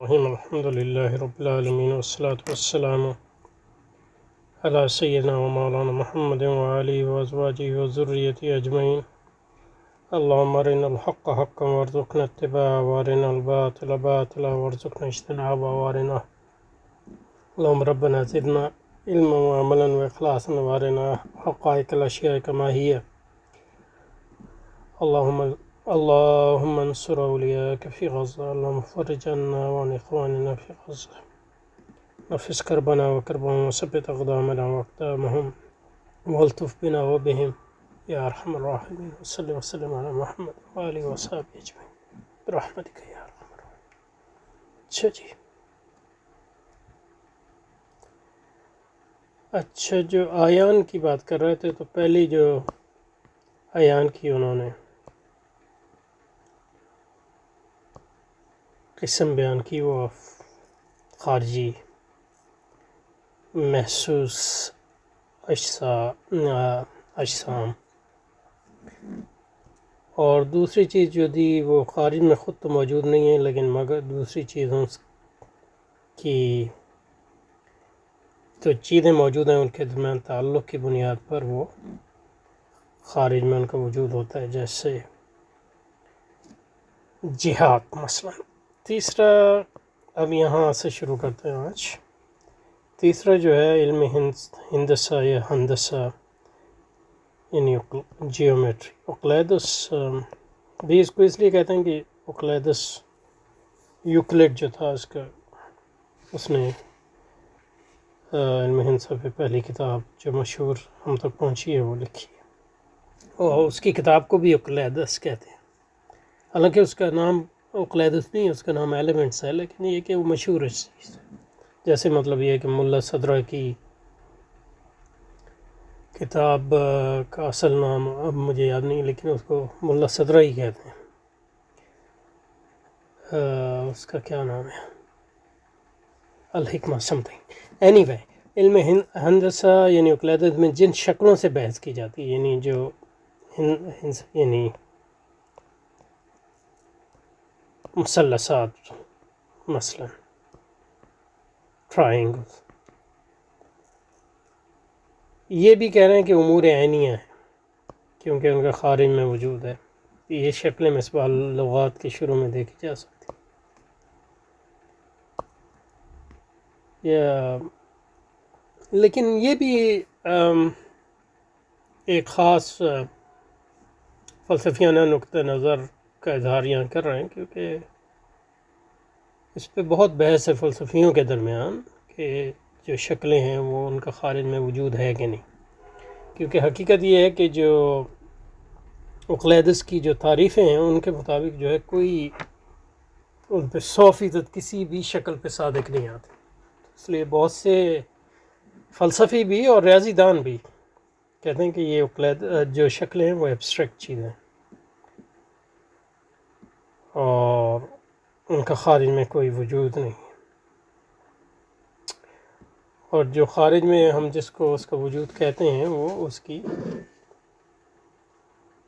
الرحیم الحمد للہ رب العالمین والصلاة والسلام علی سیدنا و مولانا محمد وآلہ وازواجہ وذریتہ اجمعین اللہم ارنا الحق حقا وارزقنا اتباعہ وارنا الباطل باطلا وارزقنا اجتنابہ وارنا اللہم ربنا زدنا علما وعملا واخلاصا وارنا حقائق الاشیاء کما ہی اللهم انصر أولياءك في غزة اللهم فرج عنا وعن إخواننا في غزة نفس كربنا وكربهم وثبت أقدامنا وأقدامهم والطف بنا وبهم يا أرحم الراحمين وصل وسلم على محمد وآله وصحبه أجمعين برحمتك يا أرحم الراحمين۔ اچھا جو آیان کی بات کر رہے تھے تو پہلی جو آیان کی انہوں نے قسم بیان کی وہ خارجی محسوس اجسام، اور دوسری چیز جو دی وہ خارج میں خود تو موجود نہیں ہے لیکن مگر دوسری چیزوں کی تو چیزیں موجود ہیں ان کے درمیان تعلق کی بنیاد پر وہ خارج میں ان کا وجود ہوتا ہے، جیسے جہاد مثلا۔ تیسرا اب یہاں سے شروع کرتے ہیں آج۔ تیسرا جو ہے علم ہندسہ یا ہندسہ یعنی جیومیٹری۔ اقلیدس بھی اس کو اس لیے کہتے ہیں کہ اقلیدس یوکلڈ جو تھا اس نے علم ہندسہ پہ پہلی کتاب جو مشہور ہم تک پہنچی ہے وہ لکھی ہے، اور اس کی کتاب کو بھی اقلیدس کہتے ہیں، حالانکہ اس کا نام اقلیدس نہیں ہے، اس کا نام ایلیمنٹس ہے، لیکن یہ کہ وہ مشہور ہے چیز۔ جیسے مطلب یہ ہے کہ ملا صدرہ کی کتاب کا اصل نام اب مجھے یاد نہیں، لیکن اس کو ملا صدرہ ہی کہتے ہیں۔ اس کا کیا نام ہے، الحکمہ سم تھنگ۔ اینی وے، علم ہندسہ یعنی اقلیدس میں جن شکلوں سے بحث کی جاتی ہے، یعنی جو یعنی مثلثات مثلا ٹرائنگل، یہ بھی کہہ رہے ہیں کہ امور عینیہ ہیں کیونکہ ان کا خارج میں وجود ہے۔ یہ شکلیں مصباح لغات کے شروع میں دیکھی جا سکتی، لیکن یہ بھی ایک خاص فلسفیانہ نقطہ نظر کا اظہار یہاں کر رہے ہیں، کیونکہ اس پہ بہت بحث ہے فلسفیوں کے درمیان کہ جو شکلیں ہیں وہ ان کا خارج میں وجود ہے کہ نہیں، کیونکہ حقیقت یہ ہے کہ جو اقلیدس کی جو تعریفیں ہیں ان کے مطابق جو ہے کوئی ان پہ 100% کسی بھی شکل پہ صادق نہیں آتے، اس لیے بہت سے فلسفی بھی اور ریاضی دان بھی کہتے ہیں کہ یہ جو شکلیں ہیں وہ ایبسٹریکٹ چیزیں ہیں اور ان کا خارج میں کوئی وجود نہیں، اور جو خارج میں ہم جس کو اس کا وجود کہتے ہیں وہ اس کی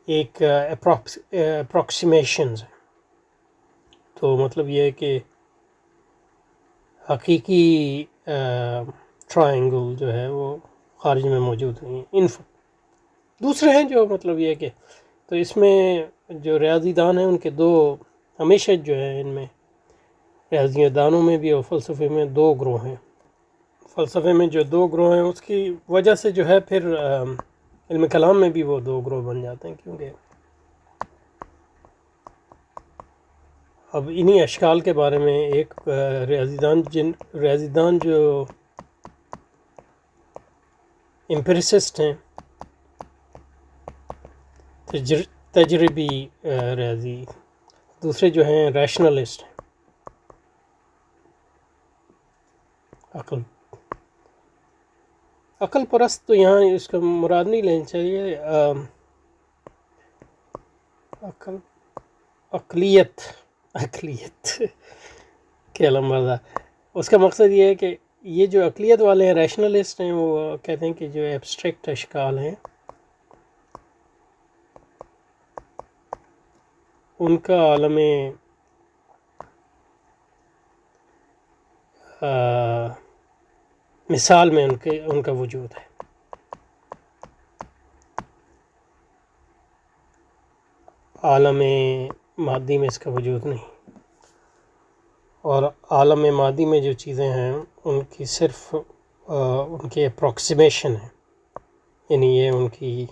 ایک اپروکسیمیشنز ہے۔ تو مطلب یہ ہے کہ حقیقی ٹرائنگل جو ہے وہ خارج میں موجود نہیں ہے۔ دوسرے ہیں جو مطلب یہ ہے کہ تو اس میں جو ریاضی دان ہیں ان کے دو ہمیشہ جو ہے ان میں ریاضی دانوں میں بھی اور فلسفے میں دو گروہ ہیں۔ فلسفے میں جو دو گروہ ہیں اس کی وجہ سے جو ہے پھر علم کلام میں بھی وہ دو گروہ بن جاتے ہیں، کیونکہ اب انہی اشکال کے بارے میں ایک ریاضی دان جو امپیریسسٹ ہیں، تجربی ریاضی، دوسرے جو ہیں ریشنلسٹ ہیں، عقل پرست۔ تو یہاں اس کا مراد نہیں لینا چاہیے، عقلیت کے علمبردار، اس کا مقصد یہ ہے کہ یہ جو عقلیت والے ہیں ریشنلسٹ ہیں وہ کہتے ہیں کہ جو ایبسٹریکٹ اشکال ہیں ان کا عالم مثال میں ان کا وجود ہے. عالم مادی میں اس کا وجود نہیں، اور عالم مادی میں جو چیزیں ہیں ان کی صرف ان کی اپروکسیمیشن ہے، یعنی یہ ان کی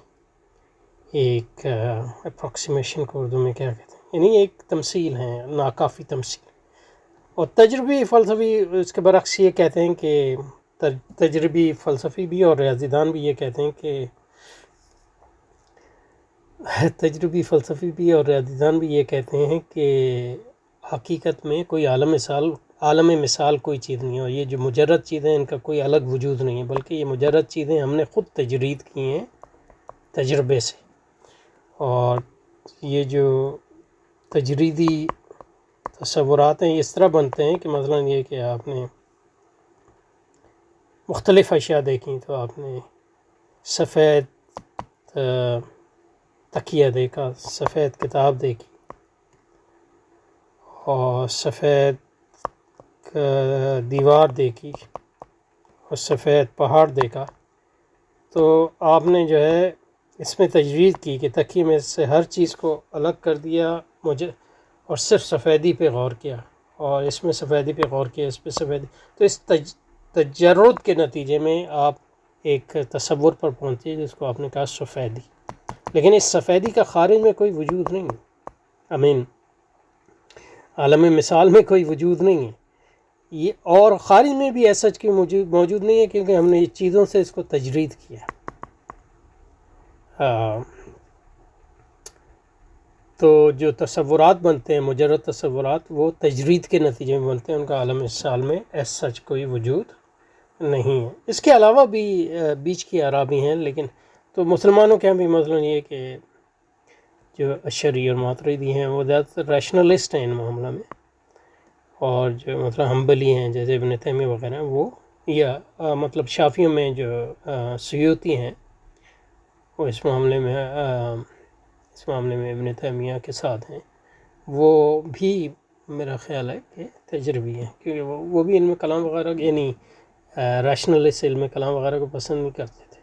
ایک اپروکسیمیشن کو اردو میں کیا کہتے ہیں، یعنی ایک تمثیل ہے، ناکافی تمثیل. اور تجربی فلسفی اس کے برعکس یہ کہتے ہیں کہ تجربی فلسفی بھی اور ریاضی دان بھی یہ کہتے ہیں کہ تجربی فلسفی بھی اور ریاضی دان بھی یہ کہتے ہیں کہ حقیقت میں کوئی عالم مثال کوئی چیز نہیں ہے، اور یہ جو مجرد چیزیں ان کا کوئی الگ وجود نہیں ہے، بلکہ یہ مجرد چیزیں ہم نے خود تجرید کی ہیں تجربے سے. اور یہ جو تجریدی تصورات ہیں اس طرح بنتے ہیں کہ مثلا یہ کہ آپ نے مختلف اشیاء دیکھیں، تو آپ نے سفید تکیہ دیکھا، سفید کتاب دیکھی، اور سفید دیوار دیکھی، اور سفید پہاڑ دیکھا، تو آپ نے جو ہے اس میں تجویز کی کہ تکیے میں سے ہر چیز کو الگ کر دیا مجھے، اور صرف سفیدی پہ غور کیا، اور اس میں سفیدی پہ غور کیا، اس پہ سفیدی. تو اس تجرد کے نتیجے میں آپ ایک تصور پر پہنچے جس کو آپ نے کہا سفیدی. لیکن اس سفیدی کا خارج میں کوئی وجود نہیں ہے، عالم مثال میں کوئی وجود نہیں ہے یہ، اور خارج میں بھی ایسا کہ موجود نہیں ہے، کیونکہ ہم نے چیزوں سے اس کو تجرید کیا. تو جو تصورات بنتے ہیں مجرد تصورات، وہ تجرید کے نتیجے میں بنتے ہیں، ان کا عالم مثال میں ایس سچ کوئی وجود نہیں ہے. اس کے علاوہ بھی بیچ کی آراء بھی ہیں، لیکن تو مسلمانوں کے ہاں بھی مثلا یہ کہ جو اشعری اور ماتریدی ہیں وہ زیادہ تر ریشنلسٹ ہیں ان معاملہ میں، اور جو مطلب حنبلی ہیں جیسے ابن تیمیہ وغیرہ وہ، یا مطلب شافیوں میں جو سیوطی ہیں وہ اس معاملے میں ابن تیمیہ کے ساتھ ہیں، وہ بھی میرا خیال ہے کہ تجربی ہیں، کیونکہ وہ بھی علم کلام وغیرہ یعنی ریشنلسٹ علم کلام وغیرہ کو پسند نہیں کرتے تھے،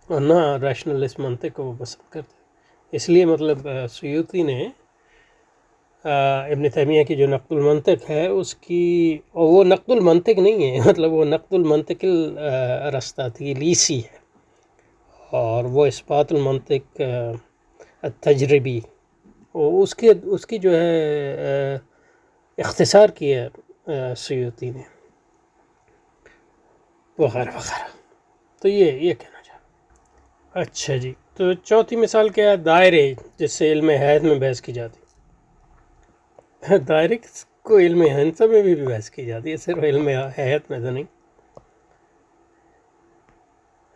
اور نہ ریشنلسٹ منطق کو وہ پسند کرتے تھے. اس لیے مطلب سیوطی نے ابن تیمیہ کی جو نقد المنطق ہے اس کی، اور وہ نقد المنطق نہیں ہے، مطلب وہ نقد المنطق الرستاطیلیسی ہے، اور وہ اثبات المنطق التجربی، اس کی جو ہے اختصار کی ہے سیوطی نے، وغیرہ وغیرہ. تو یہ کہنا چاہتا. اچھا جی، تو چوتھی مثال کیا ہے؟ دائرے، جس سے علم حیات میں بحث کی جاتی. دائرے کو علم ہندسہ میں بھی بحث کی جاتی ہے، صرف علم حیات میں تو نہیں.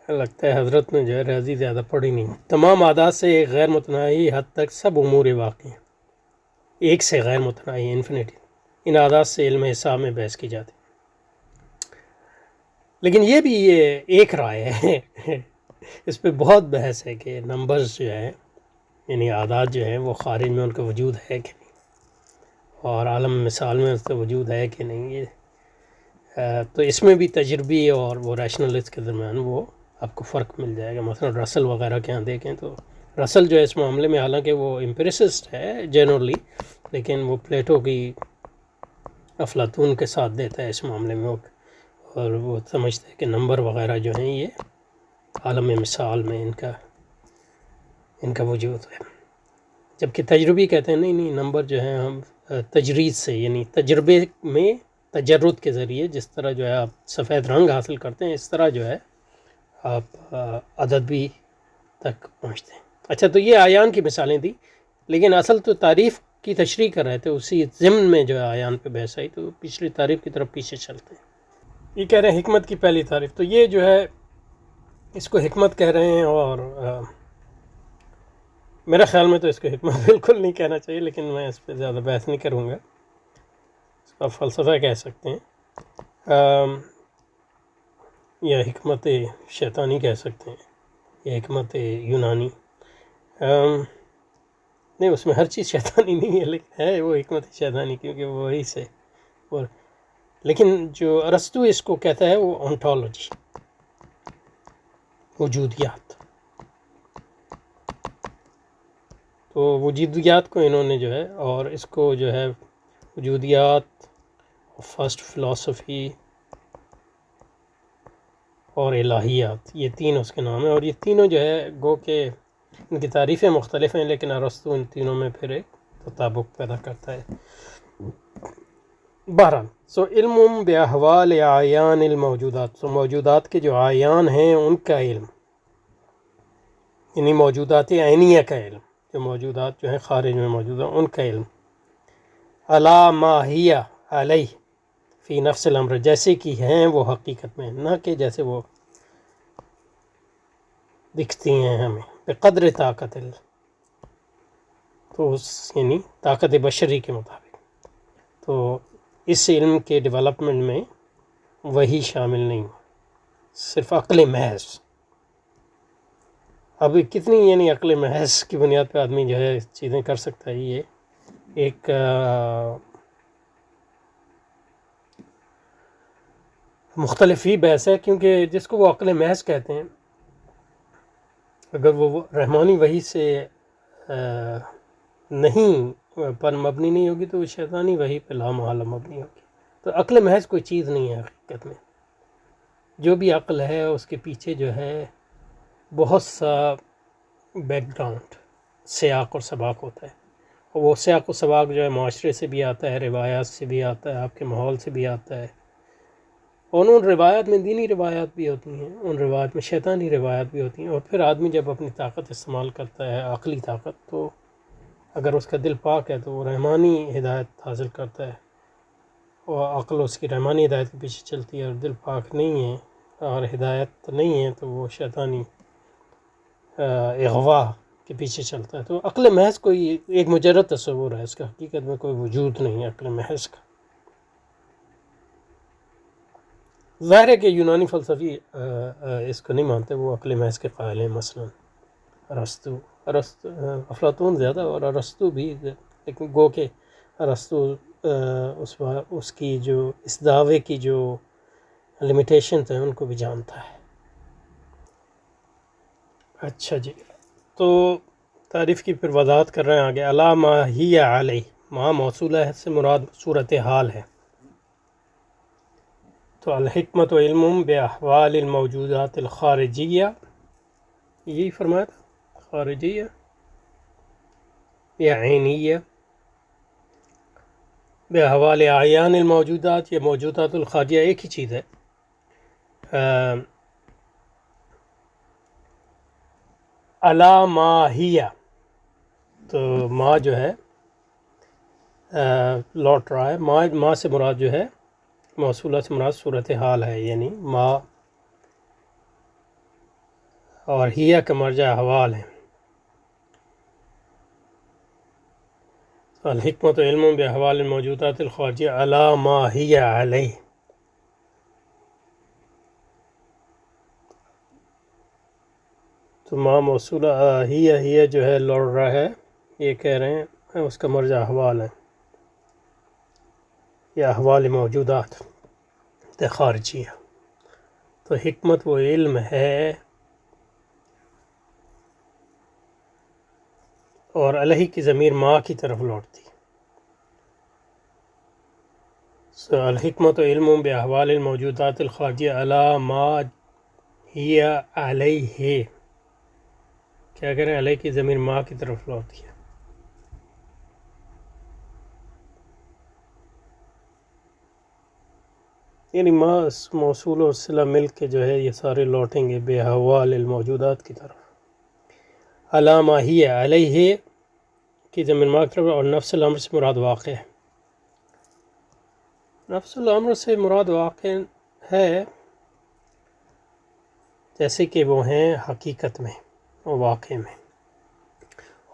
لگتا ہے حضرت نے جو ہے ریاضی زیادہ پڑھی نہیں. تمام عادات سے ایک غیر متناہی حد تک سب امور واقع ہیں، ایک سے غیر متناہی انفینٹی. ان عادات سے علم حساب میں بحث کی جاتی. لیکن یہ بھی ایک رائے ہے اس پہ بہت بحث ہے کہ نمبرز جو ہیں یعنی اعداد جو ہیں وہ خارج میں ان کا وجود ہے کہ نہیں، اور عالم مثال میں اس کا وجود ہے کہ نہیں. یہ تو اس میں بھی تجربی اور وہ ریشنلسٹ کے درمیان وہ آپ کو فرق مل جائے گا. مثلا رسل وغیرہ کے ہاں دیکھیں تو رسل جو ہے اس معاملے میں حالانکہ وہ امپیریسسٹ ہے جنرلی، لیکن وہ پلیٹو کی افلاطون کے ساتھ دیتا ہے اس معاملے میں، اور وہ سمجھتے ہیں کہ نمبر وغیرہ جو ہیں یہ عالم مثال میں ان کا وجود ہے. جبکہ تجربی کہتے ہیں نہیں نمبر جو ہیں ہم تجرید سے، یعنی تجربے میں تجرد کے ذریعے جس طرح جو ہے آپ سفید رنگ حاصل کرتے ہیں اس طرح جو ہے آپ عدد بھی تک پہنچتے ہیں. اچھا، تو یہ آیان کی مثالیں تھیں، لیکن اصل تو تعریف کی تشریح کر رہے تھے، اسی ضمن میں جو ہے آیان پہ بحث آئی، تو پچھلی تعریف کی طرف پیچھے چلتے ہیں. یہ کہہ رہے ہیں حکمت کی پہلی تعریف. تو یہ جو ہے اس کو حکمت کہہ رہے ہیں، اور میرے خیال میں تو اس کو حکمت بالکل نہیں کہنا چاہیے، لیکن میں اس پہ زیادہ بحث نہیں کروں گا. اس کا فلسفہ کہہ سکتے ہیں، یا حکمت شیطانی کہہ سکتے ہیں، یا حکمت یونانی. نہیں، اس میں ہر چیز شیطانی نہیں ہے، لیکن ہے وہ حکمت شیطانی، کیونکہ وہی سے. اور لیکن جو ارسطو اس کو کہتا ہے وہ اونٹولوجی، وجودیات. تو وجودیات کو انہوں نے جو ہے، اور اس کو جو ہے وجودیات، فرسٹ فلسفی اور الہیات، یہ تین اس کے نام ہیں. اور یہ تینوں جو ہے گو کہ ان کی تعریفیں مختلف ہیں، لیکن ارسطو ان تینوں میں پھر ایک تطابق پیدا کرتا ہے. بہرحال علم باحوال اعیان الموجودات، موجودات کے جو اعیان ہیں ان کا علم، یعنی موجودات عینیہ کا علم، جو موجودات جو ہیں خارج میں موجود ہیں ان کا علم. علی ما ہی علیہ فی نفس الامر، جیسے کہ ہیں وہ حقیقت میں، نہ کہ جیسے وہ دکھتی ہیں ہمیں، بقدر طاقت تو یعنی طاقت بشری کے مطابق. تو اس علم کے ڈیولپمنٹ میں وہی شامل نہیں، صرف عقل محض. اب کتنی یعنی عقل محض کی بنیاد پہ آدمی جو ہے چیزیں کر سکتا ہے، یہ ایک مختلف ہی بحث ہے. کیونکہ جس کو وہ عقل محض کہتے ہیں، اگر وہ رحمانی وحی سے نہیں پر مبنی نہیں ہوگی تو وہ شیطانی وحی پہ لامحالہ مبنی ہوگی. تو عقل محض کوئی چیز نہیں ہے حقیقت میں. جو بھی عقل ہے اس کے پیچھے جو ہے بہت سا بیک گراؤنڈ، سیاق اور سباق ہوتا ہے. اور وہ سیاق و سباق جو ہے معاشرے سے بھی آتا ہے، روایات سے بھی آتا ہے، آپ کے ماحول سے بھی آتا ہے. اور ان روایات میں دینی روایات بھی ہوتی ہیں، ان روایات میں شیطانی روایات بھی ہوتی ہیں. اور پھر آدمی جب اپنی طاقت استعمال کرتا ہے، عقلی طاقت، تو اگر اس کا دل پاک ہے تو وہ رحمانی ہدایت حاصل کرتا ہے، اور عقل اس کی رحمانی ہدایت کے پیچھے چلتی ہے. اور دل پاک نہیں ہے اور ہدایت نہیں ہے تو وہ شیطانی اغوا کے پیچھے چلتا ہے. تو عقل محض کوئی ایک مجرد تصور ہے، اس کا حقیقت میں کوئی وجود نہیں ہے عقل محض کا. ظاہر ہے کہ یونانی فلسفی اس کو نہیں مانتے، وہ عقل محض کے قائل ہیں. مثلا ارسطو، افلاطون زیادہ اور ارسطو بھی، لیکن گو کہ ارسطو اس کی جو اس دعوے کی جو لمیٹیشن ہیں ان کو بھی جانتا ہے. اچھا جی، تو تعریف کی پھر وضاحت کر رہے ہیں آگے. علی ما ہی علیہ، ما موصولہ سے مراد صورت حال ہے. تو الحکمت و علم باحوال الموجودات الخارجیہ، یہی فرمایا تھا، خارجیہ یا عینیہ. باحوال اعیان الموجودات، یہ موجودات الخارجیہ ایک ہی چیز ہے. علی ما ہی، تو ما جو ہے لوٹ رہا ہے. ما سے مراد جو ہے، موصولہ سے مراد صورت حال ہے، یعنی ما، اور ہیہ کا مرجع احوال ہے. الحکمت و علم باحوال الموجودات الخارجیہ علی ما ہی علیہ. تو ما موصولہ ہی جو ہے لوٹ رہا ہے، یہ کہہ رہے ہیں اس کا مرجع احوال ہے، یا احوال موجودات خارجیہ. تو حکمت وہ علم ہے، اور علیہ کی ضمیر ما کی طرف لوٹتی. الحکمت و علم باحوال الموجودات الخارجیہ علی ما ہی علیہ، کیا کریں، علیہ کی ضمیر ما کی طرف لوٹتی ہے. یعنی ما موصول اور صلہ مل کے جو ہے یہ سارے لوٹیں گے باحوال الموجودات کی طرف. علی ما ہی علیہ کی ضمیر ما کی طرف، اور نفس الامر سے مراد واقع ہے. نفس الامر سے مراد واقع ہے جیسے کہ وہ ہیں حقیقت میں اور واقع میں.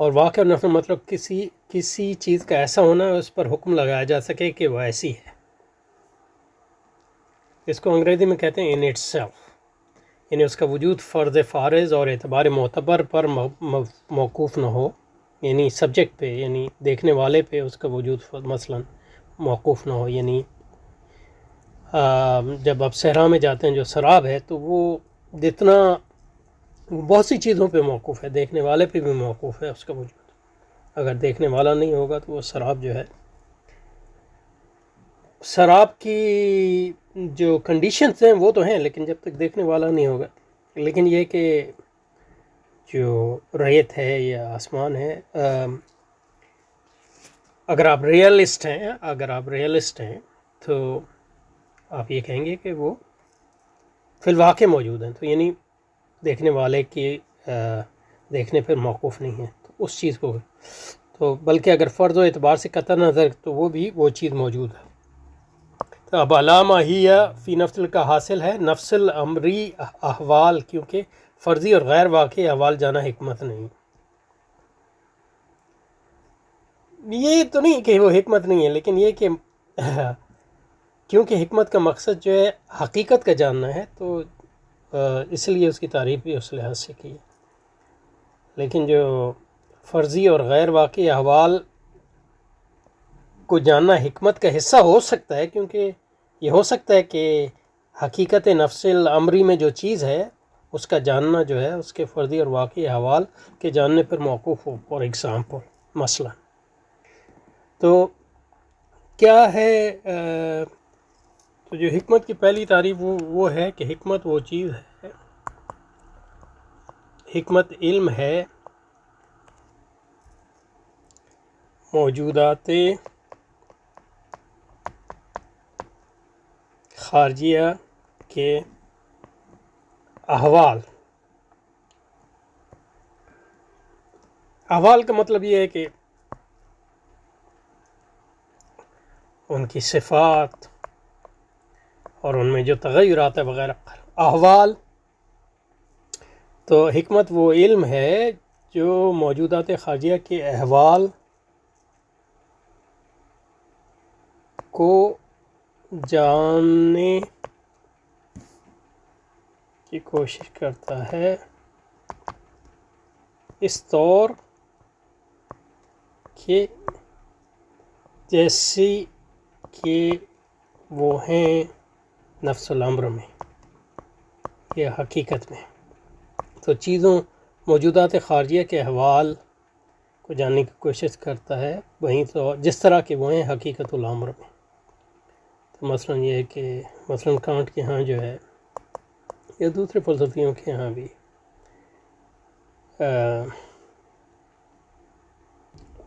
اور واقع اور نفس مطلب کسی چیز کا ایسا ہونا ہے اس پر حکم لگایا جا سکے کہ وہ ایسی ہے. اس کو انگریزی میں کہتے ہیں ان اٹ سیلف، یعنی اس کا وجود فرض فارض اور اعتبار معتبر پر موقوف نہ ہو، یعنی سبجیکٹ پہ، یعنی دیکھنے والے پہ اس کا وجود مثلا موقوف نہ ہو. یعنی جب آپ صحرا میں جاتے ہیں جو سراب ہے تو وہ جتنا وہ بہت سی چیزوں پہ موقوف ہے، دیکھنے والے پہ بھی موقوف ہے اس کا وجود. اگر دیکھنے والا نہیں ہوگا تو وہ سراب جو ہے، سراب کی جو کنڈیشنز ہیں وہ تو ہیں، لیکن جب تک دیکھنے والا نہیں ہوگا. لیکن یہ کہ جو ریت ہے یا آسمان ہے، اگر آپ ریئلسٹ ہیں تو آپ یہ کہیں گے کہ وہ فی الواقع موجود ہیں، تو یعنی دیکھنے والے کی دیکھنے پر موقوف نہیں ہے تو اس چیز کو، تو بلکہ اگر فرض و اعتبار سے قطع نظر تو وہ چیز موجود ہے. تو اب علامہ ہی فی نفس کا حاصل ہے نفس الامری احوال، کیونکہ فرضی اور غیر واقعی احوال جانا حکمت نہیں. یہ تو نہیں کہ وہ حکمت نہیں ہے، لیکن یہ کہ کیونکہ حکمت کا مقصد جو ہے حقیقت کا جاننا ہے، تو اس لیے اس کی تعریف بھی اس لحاظ سے کی ہے. لیکن جو فرضی اور غیر واقعی احوال کو جاننا حکمت کا حصہ ہو سکتا ہے، کیونکہ یہ ہو سکتا ہے کہ حقیقت نفس الامری میں جو چیز ہے اس کا جاننا جو ہے اس کے فرضی اور واقعی احوال کے جاننے پر موقوف ہو. فار ایگزامپل مثلا تو کیا ہے، تو جو حکمت کی پہلی تعریف وہ ہے کہ حکمت وہ چیز ہے، حکمت علم ہے موجودات خارجیہ کے احوال کا مطلب یہ ہے کہ ان کی صفات اور ان میں جو تغیرات ہے وغیرہ احوال. تو حکمت وہ علم ہے جو موجودات خارجیہ کے احوال کو جاننے کی کوشش کرتا ہے اس طور کہ جیسی کہ وہ ہیں نفس الامر میں یا حقیقت میں. تو چیزوں موجودات خارجیہ کے احوال کو جاننے کی کوشش کرتا ہے وہیں تو جس طرح کہ وہ ہیں حقیقت الامر میں. تو مثلا یہ ہے کہ مثلا کانٹ کے ہاں جو ہے یا دوسرے فلسفیوں کے ہاں بھی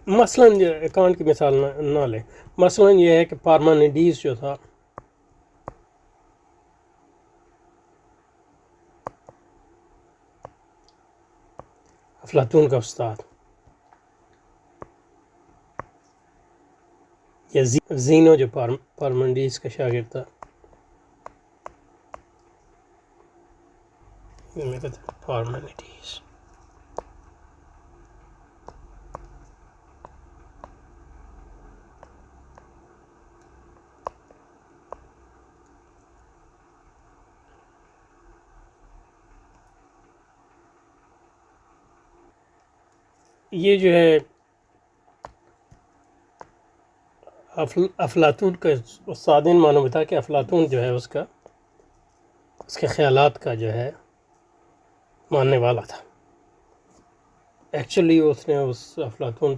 مثلا کانٹ کی مثال نہ لیں، مثلا یہ ہے کہ پارمینیڈیز جو تھا افلاطون کا استاد، یا زینو جو پارمینیڈیز کا شاگرد تھا، پارمینیڈیز یہ جو ہے افلاطون کا استاد، ان معلوم تھا کہ افلاطون جو ہے اس کے خیالات کا جو ہے ماننے والا تھا. ایکچولی اس نے اس افلاطون،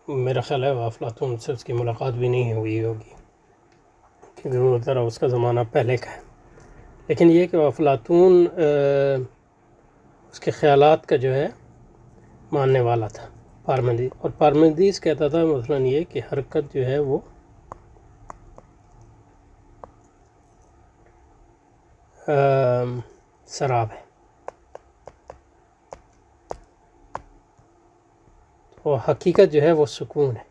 میرا خیال ہے افلاطون سے اس کی ملاقات بھی نہیں ہوئی ہوگی کیونکہ وہ ذرا اس کا زمانہ پہلے کا ہے. لیکن یہ کہ افلاطون اس کے خیالات کا جو ہے ماننے والا تھا پارمینیڈیز. اور پارمینیڈیز کہتا تھا مثلا یہ کہ حرکت جو ہے وہ سراب ہے، اور حقیقت جو ہے وہ سکون ہے.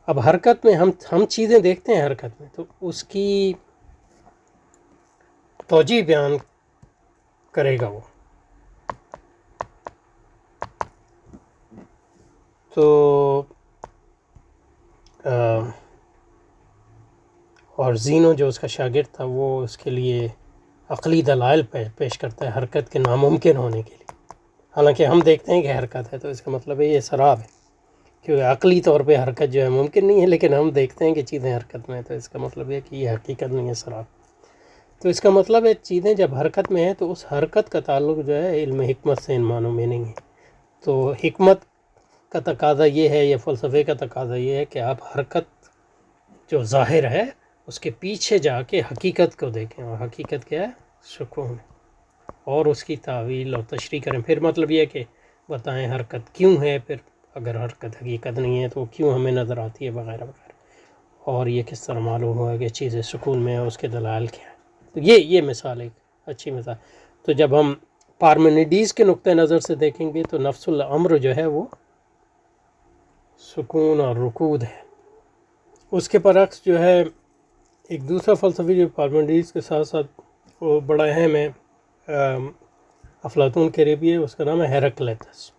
اب حرکت میں ہم چیزیں دیکھتے ہیں حرکت میں، تو اس کی توجیہ بیان کرے گا وہ. تو اور زینو جو اس کا شاگرد تھا وہ اس کے لیے عقلی دلائل پیش کرتا ہے حرکت کے ناممکن ہونے کے لیے، حالانکہ ہم دیکھتے ہیں کہ حرکت ہے، تو اس کا مطلب ہے یہ سراب ہے. کیونکہ عقلی طور پہ حرکت جو ہے ممکن نہیں ہے، لیکن ہم دیکھتے ہیں کہ چیزیں حرکت میں ہیں، تو اس کا مطلب یہ کہ یہ حقیقت نہیں ہے سراپ۔ تو اس کا مطلب ہے چیزیں جب حرکت میں ہیں تو اس حرکت کا تعلق جو ہے علم حکمت سے ان معنوں میں نہیں ہے۔ تو حکمت کا تقاضا یہ ہے، یا فلسفے کا تقاضا یہ ہے کہ آپ حرکت جو ظاہر ہے اس کے پیچھے جا کے حقیقت کو دیکھیں، اور حقیقت کیا ہے؟ سکون، اور اس کی تعویل اور تشریح کریں۔ پھر مطلب یہ ہے کہ بتائیں حرکت کیوں ہے، پھر اگر حرکت حقیقت نہیں ہے تو کیوں ہمیں نظر آتی ہے، وغیرہ وغیرہ، اور یہ کس طرح معلوم ہوا کہ چیزیں سکون میں ہیں، اس کے دلائل کیا ہیں۔ تو یہ مثال ایک اچھی مثال۔ تو جب ہم پارمینیڈیز کے نقطہ نظر سے دیکھیں گے تو نفس الامر جو ہے وہ سکون اور رکود ہے۔ اس کے برعکس جو ہے ایک دوسرا فلسفی جو پارمینیڈیز کے ساتھ ساتھ وہ بڑا اہم ہے، افلاطون کے ریبی ہے، اس کا نام ہے ہیراکلیٹس۔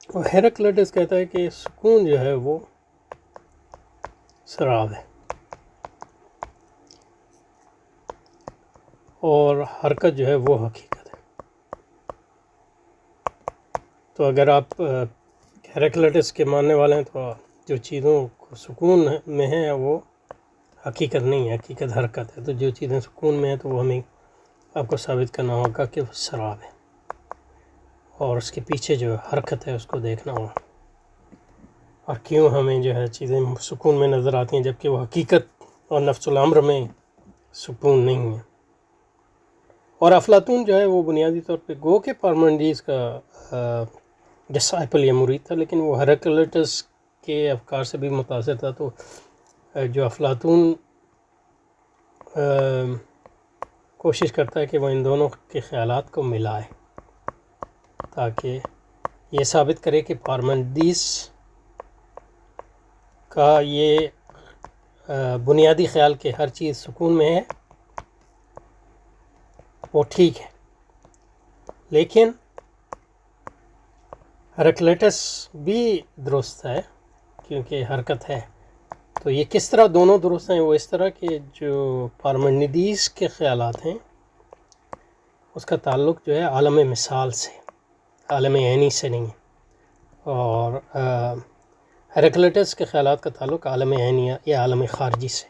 اور ہیراکلیٹس کہتا ہے کہ سکون جو ہے وہ سراب ہے، اور حرکت جو ہے وہ حقیقت ہے۔ تو اگر آپ ہیراکلیٹس کے ماننے والے ہیں تو جو چیزوں کو سکون میں ہیں وہ حقیقت نہیں ہے، حقیقت حرکت ہے۔ تو جو چیزیں سکون میں ہیں تو وہ ہمیں آپ کو ثابت کرنا ہوگا کہ وہ سراب ہے، اور اس کے پیچھے جو حرکت ہے اس کو دیکھنا ہوگا، اور کیوں ہمیں جو ہے چیزیں سکون میں نظر آتی ہیں جبکہ وہ حقیقت اور نفس الامر میں سکون نہیں ہے۔ اور افلاطون جو ہے وہ بنیادی طور پہ گو کے پارمینیڈیز کا ڈسائپل یا مرید تھا، لیکن وہ ہیراکلیٹس کے افکار سے بھی متاثر تھا۔ تو جو افلاطون کوشش کرتا ہے کہ وہ ان دونوں کے خیالات کو ملائے، تاکہ یہ ثابت کرے کہ پارمینیڈیز کا یہ بنیادی خیال کہ ہر چیز سکون میں ہے وہ ٹھیک ہے، لیکن ہیراکلیٹس بھی درست ہے کیونکہ حرکت ہے۔ تو یہ کس طرح دونوں درست ہیں؟ وہ اس طرح کہ جو پارمینیڈیز کے خیالات ہیں اس کا تعلق جو ہے عالم مثال سے، عالم عینی سے نہیں ہے، اور ہیراکلیٹس کے خیالات کا تعلق عالم عینی یا عالم خارجی سے۔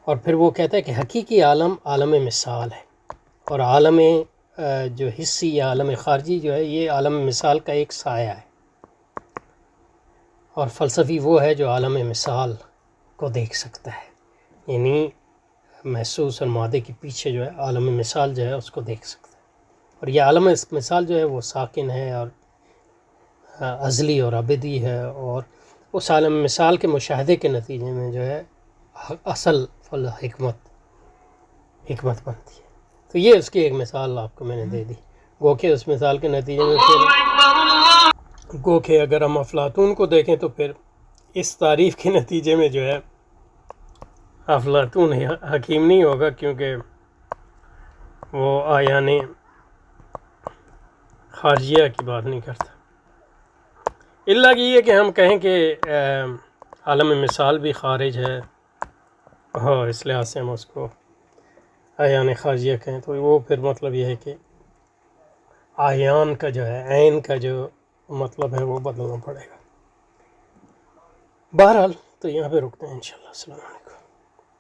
اور پھر وہ کہتا ہے کہ حقیقی عالم عالم مثال ہے، اور عالم جو حصی یا عالم خارجی جو ہے یہ عالم مثال کا ایک سایہ ہے، اور فلسفی وہ ہے جو عالم مثال کو دیکھ سکتا ہے، یعنی محسوس اور مادے کے پیچھے جو ہے عالم مثال جو ہے اس کو دیکھ سکتا ہے۔ اور یہ عالم مثال جو ہے وہ ساکن ہے اور ازلی اور ابدی ہے، اور اس عالم مثال کے مشاہدے کے نتیجے میں جو ہے اصل حکمت بنتی ہے۔ تو یہ اس کی ایک مثال آپ کو میں نے دے دی، گو کہ اس مثال کے نتیجے میں پھر گو کہ اگر ہم افلاطون کو دیکھیں تو پھر اس تعریف کے نتیجے میں جو ہے افلاطون حکیم نہیں ہوگا، کیونکہ وہ آیان خارجیہ کی بات نہیں کرتا، الا کہ یہ کہ ہم کہیں کہ عالم مثال بھی خارج ہے، ہاں اس لحاظ سے ہم اس کو آیان خارجیہ کہیں، تو وہ پھر مطلب یہ ہے کہ آیان کا جو ہے، عین کا جو مطلب ہے وہ بدلنا پڑے گا۔ بہرحال تو یہاں پہ رکتے ہیں انشاءاللہ۔ السلام علیکم۔